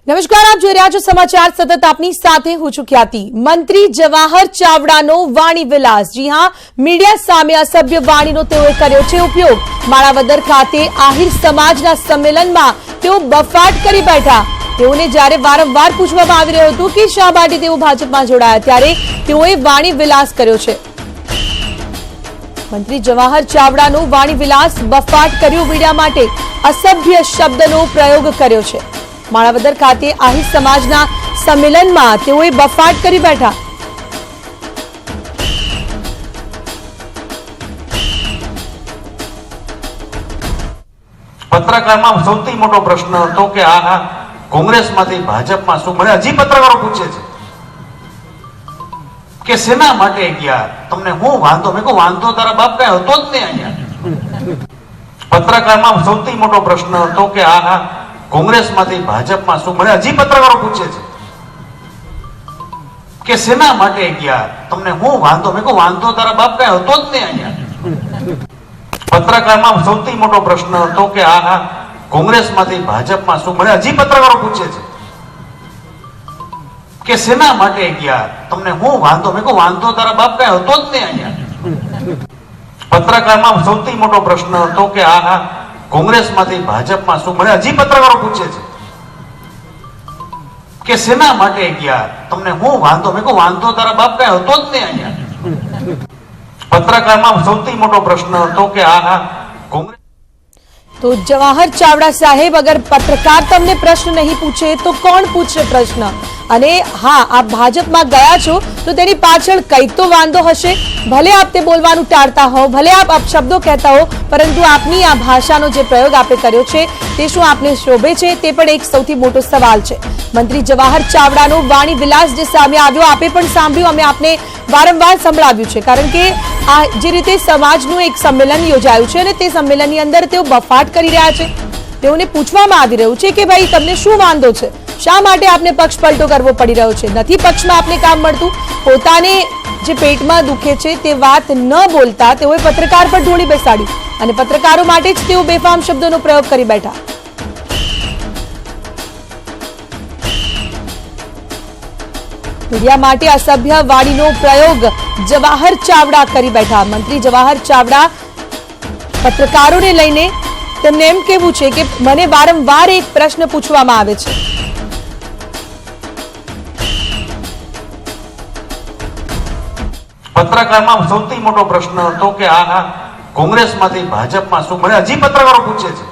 નમસ્કાર, આપ જોઈ રહ્યા છો સમાચાર સતત આપની સાથે હું છું ખ્યાતિ। મંત્રી જવાહર ચાવડાનો વાણી વિલાસ। જી હા, મીડિયા સામે અસભ્ય વાણીનો તેઓએ કર્યો છે ઉપયોગ। માળાવદર ખાતે આહિર સમાજના સંમેલનમાં તેઓ બફાટ કરી બેઠા। તેઓને જ્યારે વારંવાર પૂછવામાં આવી રહ્યું હતું કે શા માટે તેઓ ભાજપમાં જોડાયા, ત્યારે તેઓએ વાણી વિલાસ કર્યો છે। મંત્રી જવાહર ચાવડાનો વાણી વિલાસ બફાટ કર્યો। મીડિયા માટે અસભ્ય શબ્દનો પ્રયોગ કર્યો છે। માળાવદર ખાતે આહિર સમાજના સંમેલનમાં તેઓએ બફાટ કરી બેઠા। પત્રકારમાં સૌથી મોટો પ્રશ્ન હતો કે આ કોંગ્રેસમાંથી ભાજપમાં શું મળે। હજી પત્રકારો પૂછે છે કે સેના માટે ગયા, તમને હું વાંધો? મેં કહ્યું વાંધો તારા બાપ કઈ હતો જ નહીં અહીંયા। પત્રકારમાં સૌથી મોટો પ્રશ્ન હતો કે આ કોંગ્રેસમાંથી ભાજપમાં શું મળે। હજી પત્રકારો પૂછે છે કે સેના માટે ગયા, તમને હું વાંધો? મેં કહ્યું વાંધો તારા બાપ કઈ હતો જ નહીં અહીંયા। પત્રકારમાં સૌથી મોટો પ્રશ્ન હતો કે આ કોંગ્રેસમાંથી ભાજપમાં શું મળે। હજી પત્રકારો પૂછે છે કે સેના માટે ગયા, તમને હું વાંધો? મેં કહ્યું વાંધો તારા બાપ કઈ હતો જ નહીં અહીંયા। પત્રકારમાં સૌથી મોટો પ્રશ્ન હતો કે આ કોંગ્રેસમાંથી ભાજપમાં શું મળે। હજી પત્રકારો પૂછે છે કે સેના માટે ગયા, તમને હું વાંધો? મેં કહ્યું વાંધો તારા બાપ કઈ હતો જ નહીં અહીંયા। પત્રકારમાં સૌથી મોટો પ્રશ્ન હતો કે આ કોંગ્રેસ। તો જવાહર ચાવડા સાહેબ, અગર પત્રકાર તમને પ્રશ્ન નહીં પૂછે તો કોણ પૂછશે પ્રશ્ન? અને હા, આપ ભાજપમાં ગયા છો તો તેની પાછળ કંઈક તો વાંધો હશે। ભલે આપ તે બોલવાનું ટાળતા હો, ભલે આપ અપશબ્દો કહેતા હો, પરંતુ આપની આ ભાષાનો જે પ્રયોગ આપે કર્યો છે તે શું આપને શોભે છે, તે પણ એક સૌથી મોટો સવાલ છે। મંત્રી જવાહર ચાવડાનો વાણી વિલાસ જે સામે આવ્યો, આપે પણ સાંભળ્યું, અમે આપને વારંવાર સંભળાવ્યું છે, કારણ કે આ જે રીતે સમાજનું એક સંમેલન યોજાયું છે અને તે સંમેલનની અંદર તેઓ બફાટ કરી રહ્યા છે। તેઓને પૂછવામાં આવી રહ્યું છે કે ભાઈ તમને શું વાંધો છે, શા માટે આપને પક્ષ પલટો કરવો પડી રહ્યો છે? નથી પક્ષમાં આપને કામ મળતું? પોતાને જે પેટમાં દુખે છે તે વાત ન બોલતા તેઓએ પત્રકાર પર ઢોળી બેસાડ્યું અને પત્રકારો માટે જ તેઓ બેફામ શબ્દોનો પ્રયોગ કરી બેઠા। મીડિયા માટે અસભ્ય વાણીનો પ્રયોગ જવાહર ચાવડા કરી બેઠા। મંત્રી જવાહર ચાવડા પત્રકારોને લઈને તેમને એમ કહેવું છે કે મને વારંવાર એક પ્રશ્ન પૂછવામાં આવે છે। પત્રકારમાં સૌથી મોટો પ્રશ્ન હતો કે આ કોંગ્રેસમાંથી ભાજપમાં શું મળે। હજી પત્રકારો પૂછે છે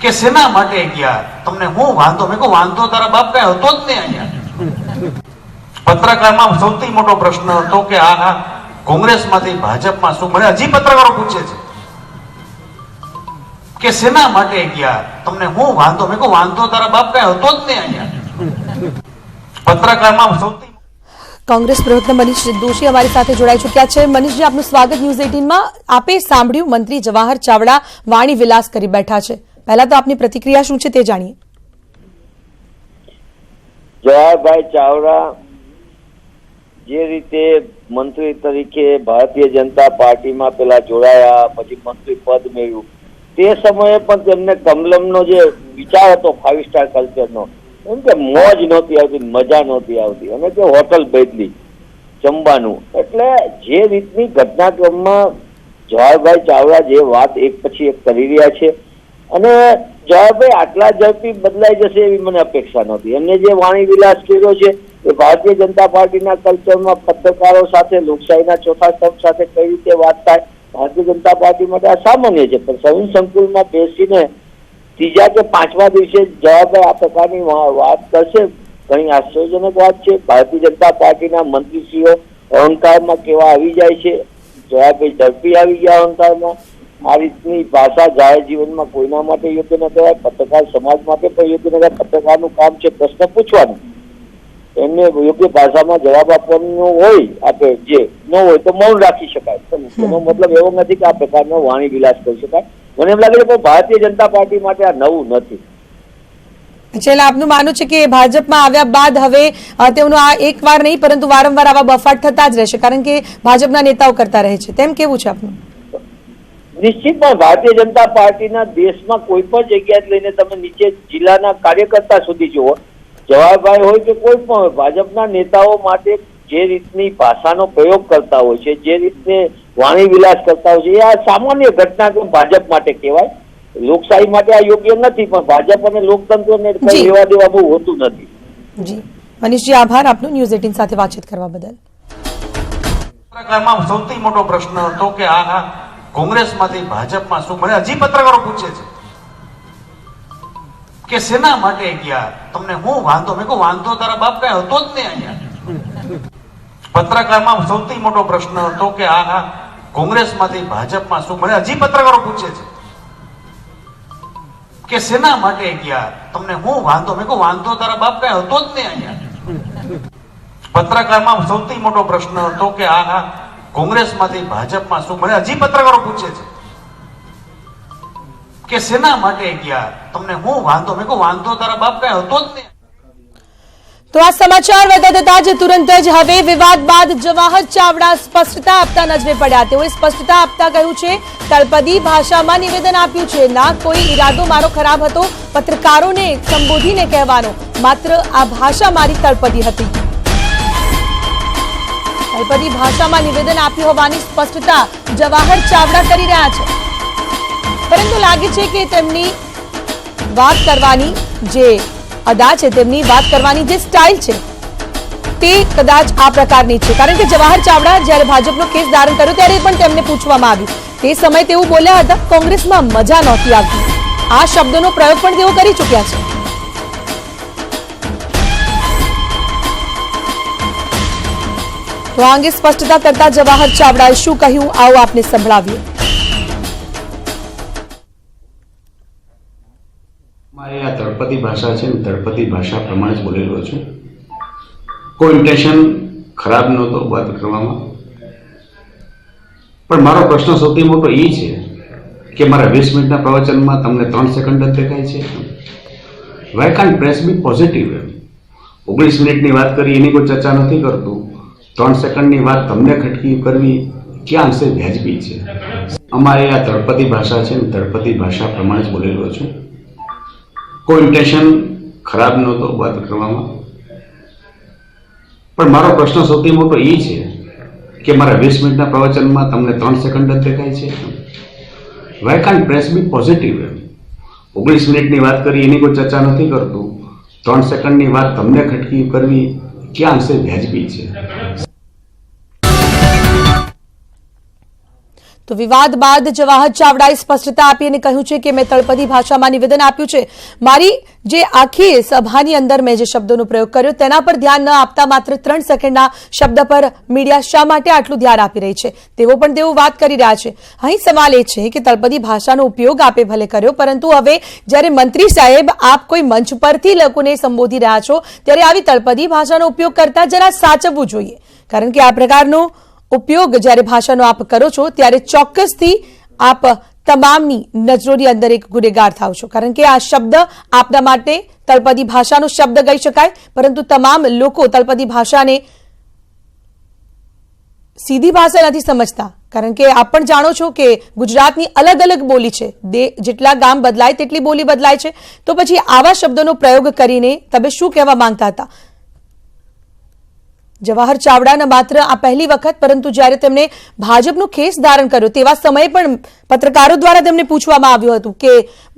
કે સેના માટે ગયા, તમને હું વાંધો? મેં કહ્યું વાંધો તારા બાપ કઈ હતો જ નહીં અહીંયા। પત્રકારમાં સૌથી મોટો પ્રશ્ન હતો કે આ કોંગ્રેસમાંથી ભાજપમાં શું મળે। હજી પત્રકારો પૂછે છે કે સેના માટે ગયા, તમને હું વાંધો? મેં કહ્યું વાંધો તારા બાપ કઈ હતો જ નહીં અહીંયા। પત્રકારમાં સૌથી કોંગ્રેસ પ્રવક્તા મનીષ દોશી અમારી સાથે જોડાઈ ચૂક્યા છે। મનીષજી, આપનું સ્વાગત ન્યૂઝ 18માં। આપે સાંભળ્યું, મંત્રી જવાહર ચાવડા વાણી વિલાસ કરી બેઠા છે। પહેલા તો આપની પ્રતિક્રિયા શું છે તે જાણીએ। જવાહરભાઈ ચાવડા જે રીતે મંત્રી તરીકે ભારતીય જનતા પાર્ટીમાં પેલા જોડાયા, પછી મંત્રી પદ મેળવ્યું, તે સમયે પણ તેમને કમલમનો જે વિચાર હતો 5 સ્ટાર કલ્ચરનો, એમ કે મોજ નહોતી આવતી, મજા નહોતી આવતી, અને તે હોટલ બદલી જમવાનું। એટલે જે રીતની ઘટનાક્રમમાં જવાહરભાઈ ચાવડા જે વાત એક પછી એક કરી રહ્યા છે, અને જવાહરભાઈ આટલા ઝડપી બદલાઈ જશે એવી મને અપેક્ષા નહોતી। એમને જે વાણી વિલાસ કર્યો છે એ ભારતીય જનતા પાર્ટીના કલ્ચરમાં પત્રકારો સાથે, લોકશાહીના ચોથા સ્તંભ સાથે કઈ રીતે વાત થાય, ભારતીય જનતા પાર્ટી માટે આ સામાન્ય છે। પણ સવિન સંકુલમાં બેસીને ત્રીજા કે 5મા દિવસે જવાહરભાઈ આ પ્રકારની વાત કરશે, ઘણી આશ્ચર્યજનક વાત છે। ભારતીય જનતા પાર્ટીના મંત્રીશ્રીઓ અહંકારમાં કેવા આવી જાય છે, જવાહરભાઈ ઝડપી આવી ગયા અહંકારમાં। આ રીતની ભાષા જાહેર જીવનમાં કોઈના માટે યોગ્ય ન કહેવાય, પત્રકાર સમાજ માટે પણ યોગ્ય ન કહેવાય। પત્રકારનું કામ છે પ્રશ્ન પૂછવાનું, એમને યોગ્ય ભાષામાં જવાબ આપવાનો હોય, આપે જે ન હોય તો મૌન રાખી શકાય। એનો મતલબ એવો નથી કે આ પ્રકારનો વાણી વિલાસ કરી શકાય। મને એમ લાગે છે કે ભારતીય જનતા પાર્ટી માટે આ નવું નથી। એટલે આપનું માનવું છે કે ભાજપમાં આવ્યા બાદ હવે તેઓનું આ એક વાર નહીં પરંતુ વારંવાર આવા બફાટ થતા જ રહેશે, કારણ કે ભાજપના નેતાઓ કરતા રહે છે, તેમ કેવું છે આપનું? નિશ્ચિતમાં ભારતીય જનતા પાર્ટીના દેશમાં કોઈ પણ જગ્યાએ લઈને તમે નીચે જિલ્લાના કાર્યકર્તા સુધી જુઓ, જવાહરભાઈ હોય કે કોઈ પણ હોય, ભાજપના નેતાઓ માટે જે રીતની ભાષાનો પ્રયોગ કરતા હોય છે, જે રીતને વાણી વિલાસ કરતા હોય છે, એ આ સામાન્ય ઘટનાક્રમ ભાજપ માટે કહેવાય. લોકશાહી માટે આ યોગ્ય નથી, પણ ભાજપ અને લોકતંત્રને કઈ લેવા દેવા બહુ હોતું નથી. જી મનીષજી, આભાર આપનો ન્યૂઝ 18 સાથે વાતચીત કરવા બદલ. પત્રકારમાં સૌથી મોટો પ્રશ્ન હતો કે આ કોંગ્રેસમાંથી ભાજપમાં શું મળે. હજી પત્રકારો પૂછે છે કે શેના માટે ગયા, તમને હું વાંધો? મેં કહું વાંધો તારા બાપ કઈ હતો જ નહીં અહીંયા. પત્રકારમાં સૌથી મોટો પ્રશ્ન હતો કે આ કોંગ્રેસમાંથી ભાજપમાં શું મળે. હજી પત્રકારો પૂછે છે કે શેના માટે ગયા, તમને હું વાંધો? મેં કહું વાંધો તારા બાપ કઈ હતો જ નહીં અહીંયા. પત્રકારમાં સૌથી મોટો પ્રશ્ન હતો કે આ કોંગ્રેસમાંથી ભાજપમાં શું મળે. હજી પત્રકારો પૂછે છે કે શેના માટે ગયા, તમને હું વાંધો? મેં કહું વાંધો તારા બાપ કઈ હતો જ નહીં. તો આ સમાચાર વધતા થતા જ તુરંત જ હવે વિવાદ બાદ જવાહર ચાવડા સ્પષ્ટતા આપતા નજરે પડ્યા. તેઓએ સ્પષ્ટતા આપતા કહ્યું છે, તળપદી ભાષામાં નિવેદન આપ્યું છે. ના કોઈ ઈરાદો મારો ખરાબ હતો પત્રકારોને સંબોધીને કહેવાનો, માત્ર આ ભાષા મારી તળપદી હતી. તળપદી ભાષામાં નિવેદન આપ્યું હોવાની સ્પષ્ટતા જવાહર ચાવડા કરી રહ્યા છે. પરંતુ લાગે છે કે તેમની વાત કરવાની જે અદા છે, તેમની વાત કરવાની જે સ્ટાઇલ છે, તે કદાચ આ પ્રકારની છે. કારણ કે જવાહર ચાવડા જ્યારે ભાજપનો કેસ ધારણ કર્યો ત્યારે પણ તેમને પૂછવામાં આવ્યું, તે સમયે તેઓ બોલ્યા હતા કોંગ્રેસમાં મજા નહોતી આવતી. આ શબ્દનો પ્રયોગ પણ તેઓ કરી ચૂક્યા છે. તો આ અંગે સ્પષ્ટતા કરતા જવાહર ચાવડાએ શું કહ્યું, આવો આપને સંભળાવીએ. મારી આ તળપદી ભાષા છે ને, તળપદી ભાષા પ્રમાણે જ બોલેલો છું. કોઈ ઇન્ટેન્શન ખરાબ નહોતો વાત કરવામાં, પણ મારો પ્રશ્ન સૌથી મોટો એ છે કે મારા 20 મિનિટના પ્રવચનમાં તમને 3 સેકન્ડ જ દેખાય છે. Why can't press be positive? 19 મિનિટની વાત કરી એની કોઈ ચર્ચા નથી કરતું, 3 સેકન્ડની વાત તમને ખટકી કરવી ક્યાં અંશે વ્યાજબી છે? અમારી આ તળપદી ભાષા છે ને, તળપદી ભાષા પ્રમાણે જ બોલેલો છું. કોઈ ઇન્ટેન્શન ખરાબ નહોતો વાત કરવામાં, પણ મારો પ્રશ્ન સૌથી મોટો એ છે કે મારા 20 મિનિટના પ્રવચનમાં તમને 3 સેકન્ડ જ દેખાય છે. Why can't press be positive? 19 મિનિટની વાત કરી એની કોઈ ચર્ચા નથી કરતું, 3 સેકન્ડની વાત તમને ખટકી કરવી ક્યાં અંશે વ્યાજબી છે? તો વિવાદ બાદ જવાહર ચાવડાએ સ્પષ્ટતા આપી અને કહ્યું છે કે મેં તળપદી ભાષામાં નિવેદન આપ્યું છે. મારી જે આખી સભાની અંદર મેં જે શબ્દોનો પ્રયોગ કર્યો તેના પર ધ્યાન ન આપતા માત્ર 3 સેકન્ડના શબ્દ પર મીડિયા શા માટે આટલું ધ્યાન આપી રહી છે, તેઓ પણ તેઓ વાત કરી રહ્યા છે. અહીં સવાલ એ છે કે તળપદી ભાષાનો ઉપયોગ આપે ભલે કર્યો, પરંતુ હવે જ્યારે મંત્રી સાહેબ આપ કોઈ મંચ પરથી લોકોને સંબોધી રહ્યા છો ત્યારે આવી તળપદી ભાષાનો ઉપયોગ કરતા જરા સાચવવું જોઈએ. કારણ કે આ પ્રકારનો ઉપયોગ જ્યારે ભાષાનો આપ કરો છો ત્યારે ચોક્કસથી આપ તમામની નજરોની અંદર એક ગુનેગાર થાવ છો. કારણ કે આ શબ્દ આપના માટે તળપદી ભાષાનો શબ્દ કહી શકાય, પરંતુ તમામ લોકો તળપદી ભાષાને સીધી ભાષા નથી સમજતા. કારણ કે આપ પણ જાણો છો કે ગુજરાતની અલગ અલગ બોલી છે, જેટલા ગામ બદલાય તેટલી બોલી બદલાય છે. તો પછી આવા શબ્દોનો પ્રયોગ કરીને તમે શું કહેવા માંગતા હતા? જવાહર ચાવડાના માત્ર આ પહેલી વખત, પરંતુ જ્યારે તેમણે ભાજપનો કેસ ધારણ કર્યો તેવા સમયે પણ પત્રકારો દ્વારા તેમને પૂછવામાં આવ્યું હતું કે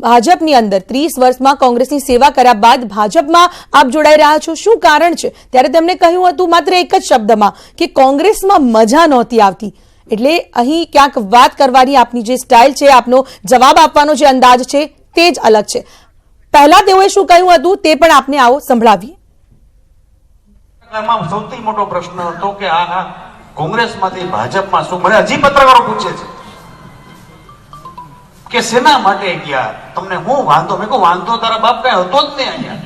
ભાજપની અંદર 30 વર્ષમાં કોંગ્રેસની સેવા કર્યા બાદ ભાજપમાં આપ જોડાઈ રહ્યા છો, શું કારણ છે? ત્યારે તેમણે કહ્યું હતું માત્ર એક જ શબ્દમાં કે કોંગ્રેસમાં મજા નહોતી આવતી. એટલે અહીં ક્યાંક વાત કરવાની આપની જે સ્ટાઇલ છે, આપનો જવાબ આપવાનો જે અંદાજ છે તે જ અલગ છે. પહેલા તેઓએ શું કહ્યું હતું તે પણ આપને આવો સંભળાવીએ. સૌથી મોટો પ્રશ્ન હતો કે આ કોંગ્રેસમાંથી ભાજપમાં શું મળે. હજી પત્રકારો પૂછે છે કે શેના માટે ગયા, તમને હું વાંધો? મેં કહું વાંધો તારા બાપ કઈ હતો જ નહીં અહીંયા.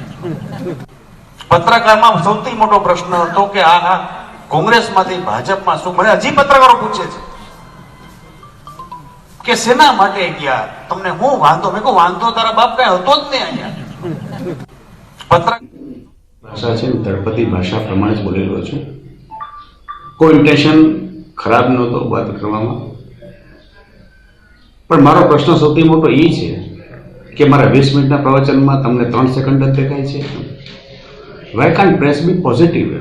પત્રકારમાં સૌથી મોટો પ્રશ્ન હતો કે આ કોંગ્રેસમાંથી ભાજપમાં શું મળે. હજી પત્રકારો પૂછે છે કે શેના માટે ગયા, તમને હું વાંધો? મેં કહું વાંધો તારા બાપ કઈ હતો જ નહીં અહીંયા. ભાષા છે ને, તળપદી ભાષા પ્રમાણે જ બોલેલો છું. કોઈ ઇન્ટેન્શન ખરાબ નહોતો વાત કરવામાં, પણ મારો પ્રશ્ન સૌથી મોટો એ છે કે મારા 20 મિનિટના પ્રવચનમાં તમને 3 સેકન્ડ જ દેખાય છે. Why can't press be positive?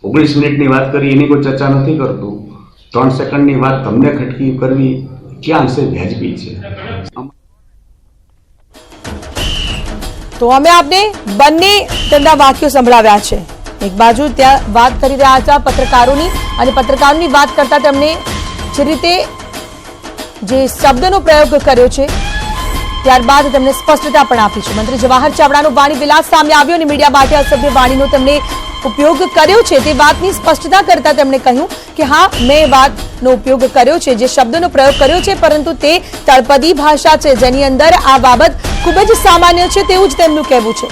19 મિનિટની વાત કરી એની કોઈ ચર્ચા નથી કરતું. 3 સેકન્ડની વાત તમને ખટકી કરવી ક્યાં અંશે વ્યાજબી છે? તો અમે આપને બંને તેમના વાક્યો સંભળાવ્યા છે. એક બાજુ ત્યાં વાત કરી રહ્યા હતા પત્રકારોની, અને પત્રકારોની વાત કરતા તેમણે જે રીતે જે શબ્દનો પ્રયોગ કર્યો છે ત્યારબાદ તેમણે સ્પષ્ટતા પણ આપી છે. મંત્રી જવાહર ચાવડાનો વાણી વિલાસ સામે આવ્યો અને મીડિયા માટે અસભ્ય વાણીનો તેમણે ઉપયોગ કર્યો છે તે વાતની સ્પષ્ટતા કરતા તેમણે કહ્યું કે હા, મેં વાતનો ઉપયોગ કર્યો છે, જે શબ્દનો પ્રયોગ કર્યો છે, પરંતુ તે તળપદી ભાષા છે જેની અંદર આ બાબત ખૂબ જ સામાન્ય છે તેવું જ તેમનું કહેવું છે.